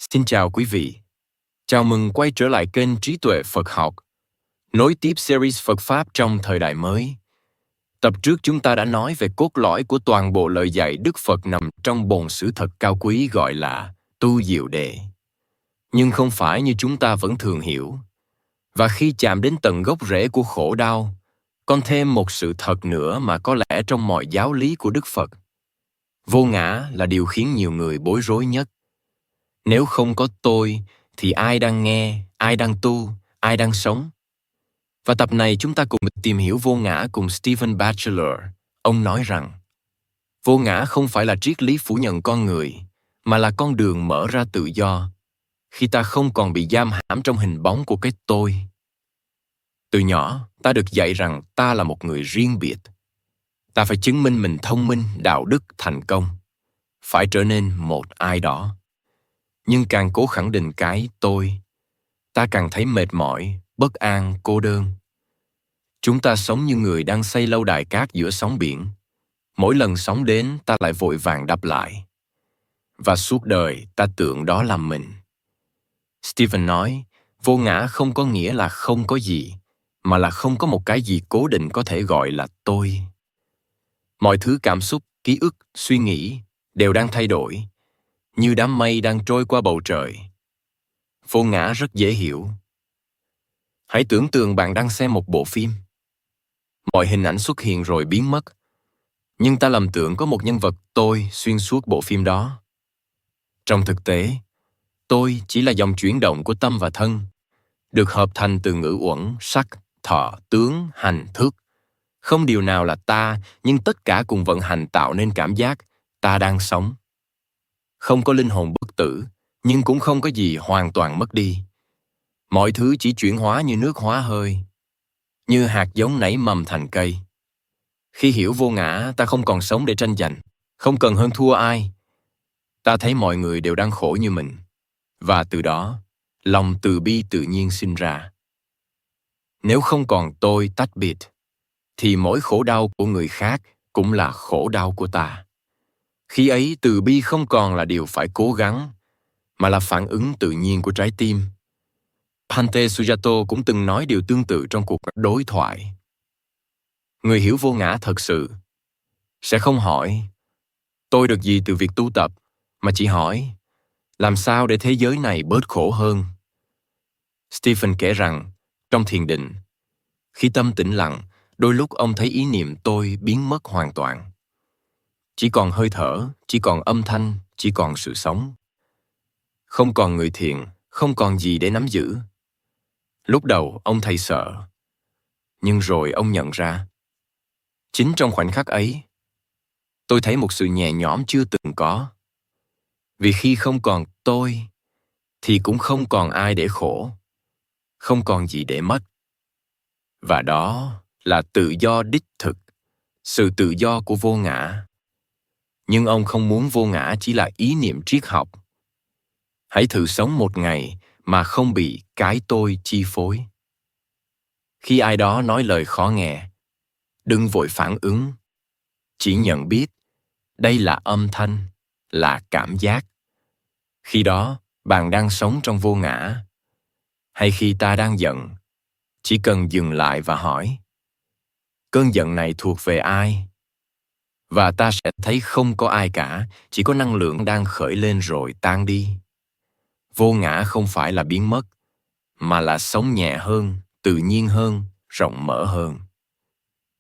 Xin chào quý vị. Chào mừng quay trở lại kênh Trí tuệ Phật học, nối tiếp series Phật Pháp trong thời đại mới. Tập trước chúng ta đã nói về cốt lõi của toàn bộ lời dạy Đức Phật nằm trong bổn sự thật cao quý gọi là tu diệu đề. Nhưng không phải như chúng ta vẫn thường hiểu. Và khi chạm đến tận gốc rễ của khổ đau, còn thêm một sự thật nữa mà có lẽ trong mọi giáo lý của Đức Phật. Vô ngã là điều khiến nhiều người bối rối nhất. Nếu không có tôi, thì ai đang nghe, ai đang tu, ai đang sống? Và tập này chúng ta cùng tìm hiểu vô ngã cùng Stephen Batchelor. Ông nói rằng, vô ngã không phải là triết lý phủ nhận con người, mà là con đường mở ra tự do, khi ta không còn bị giam hãm trong hình bóng của cái tôi. Từ nhỏ, ta được dạy rằng ta là một người riêng biệt. Ta phải chứng minh mình thông minh, đạo đức, thành công. Phải trở nên một ai đó. Nhưng càng cố khẳng định cái tôi, ta càng thấy mệt mỏi, bất an, cô đơn. Chúng ta sống như người đang xây lâu đài cát giữa sóng biển. Mỗi lần sóng đến, ta lại vội vàng đáp lại. Và suốt đời, ta tưởng đó là mình. Stephen nói, vô ngã không có nghĩa là không có gì, mà là không có một cái gì cố định có thể gọi là tôi. Mọi thứ cảm xúc, ký ức, suy nghĩ đều đang thay đổi, như đám mây đang trôi qua bầu trời. Vô ngã rất dễ hiểu. Hãy tưởng tượng bạn đang xem một bộ phim. Mọi hình ảnh xuất hiện rồi biến mất. Nhưng ta lầm tưởng có một nhân vật tôi xuyên suốt bộ phim đó. Trong thực tế, tôi chỉ là dòng chuyển động của tâm và thân, được hợp thành từ ngữ uẩn, sắc, thọ, tướng, hành, thức. Không điều nào là ta, nhưng tất cả cùng vận hành tạo nên cảm giác ta đang sống. Không có linh hồn bất tử, nhưng cũng không có gì hoàn toàn mất đi. Mọi thứ chỉ chuyển hóa như nước hóa hơi, như hạt giống nảy mầm thành cây. Khi hiểu vô ngã, ta không còn sống để tranh giành, không cần hơn thua ai. Ta thấy mọi người đều đang khổ như mình, và từ đó, lòng từ bi tự nhiên sinh ra. Nếu không còn tôi tách biệt, thì mỗi khổ đau của người khác cũng là khổ đau của ta. Khi ấy, từ bi không còn là điều phải cố gắng, mà là phản ứng tự nhiên của trái tim. Bhante Sujato cũng từng nói điều tương tự trong cuộc đối thoại. Người hiểu vô ngã thật sự sẽ không hỏi tôi được gì từ việc tu tập, mà chỉ hỏi làm sao để thế giới này bớt khổ hơn. Stephen kể rằng trong thiền định, khi tâm tĩnh lặng, đôi lúc ông thấy ý niệm tôi biến mất hoàn toàn. Chỉ còn hơi thở, chỉ còn âm thanh, chỉ còn sự sống. Không còn người thiền, không còn gì để nắm giữ. Lúc đầu ông thấy sợ, nhưng rồi ông nhận ra, chính trong khoảnh khắc ấy, tôi thấy một sự nhẹ nhõm chưa từng có. Vì khi không còn tôi, thì cũng không còn ai để khổ, không còn gì để mất. Và đó là tự do đích thực, sự tự do của vô ngã. Nhưng ông không muốn vô ngã chỉ là ý niệm triết học. Hãy thử sống một ngày mà không bị cái tôi chi phối. Khi ai đó nói lời khó nghe, đừng vội phản ứng. Chỉ nhận biết, đây là âm thanh, là cảm giác. Khi đó, bạn đang sống trong vô ngã. Hay khi ta đang giận, chỉ cần dừng lại và hỏi, cơn giận này thuộc về ai? Và ta sẽ thấy không có ai cả, chỉ có năng lượng đang khởi lên rồi tan đi. Vô ngã không phải là biến mất, mà là sống nhẹ hơn, tự nhiên hơn, rộng mở hơn.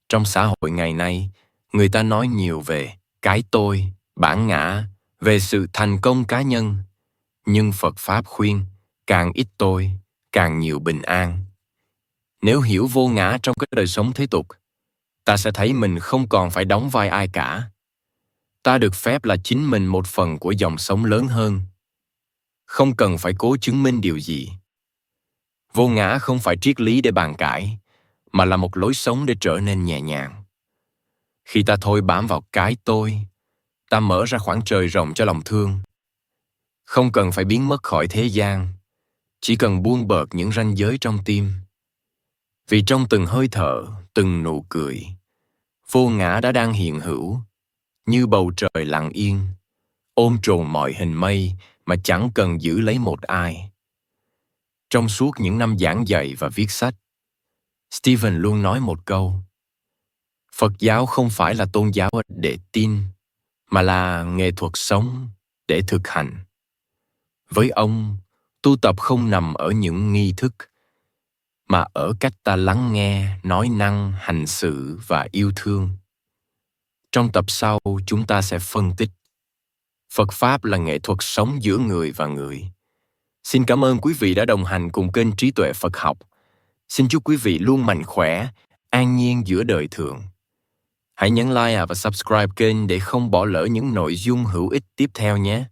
Trong xã hội ngày nay, người ta nói nhiều về cái tôi, bản ngã, về sự thành công cá nhân. Nhưng Phật Pháp khuyên, càng ít tôi, càng nhiều bình an. Nếu hiểu vô ngã trong cái đời sống thế tục, ta sẽ thấy mình không còn phải đóng vai ai cả. Ta được phép là chính mình một phần của dòng sống lớn hơn. Không cần phải cố chứng minh điều gì. Vô ngã không phải triết lý để bàn cãi, mà là một lối sống để trở nên nhẹ nhàng. Khi ta thôi bám vào cái tôi, ta mở ra khoảng trời rộng cho lòng thương. Không cần phải biến mất khỏi thế gian, chỉ cần buông bợt những ranh giới trong tim. Vì trong từng hơi thở, từng nụ cười, vô ngã đã đang hiện hữu, như bầu trời lặng yên, ôm trồn mọi hình mây mà chẳng cần giữ lấy một ai. Trong suốt những năm giảng dạy và viết sách, Stephen luôn nói một câu: Phật giáo không phải là tôn giáo để tin, mà là nghệ thuật sống để thực hành. Với ông, tu tập không nằm ở những nghi thức, mà ở cách ta lắng nghe, nói năng, hành xử và yêu thương. Trong tập sau, chúng ta sẽ phân tích Phật Pháp là nghệ thuật sống giữa người và người. Xin cảm ơn quý vị đã đồng hành cùng kênh Trí Tuệ Phật Học. Xin chúc quý vị luôn mạnh khỏe, an nhiên giữa đời thường. Hãy nhấn like và subscribe kênh để không bỏ lỡ những nội dung hữu ích tiếp theo nhé.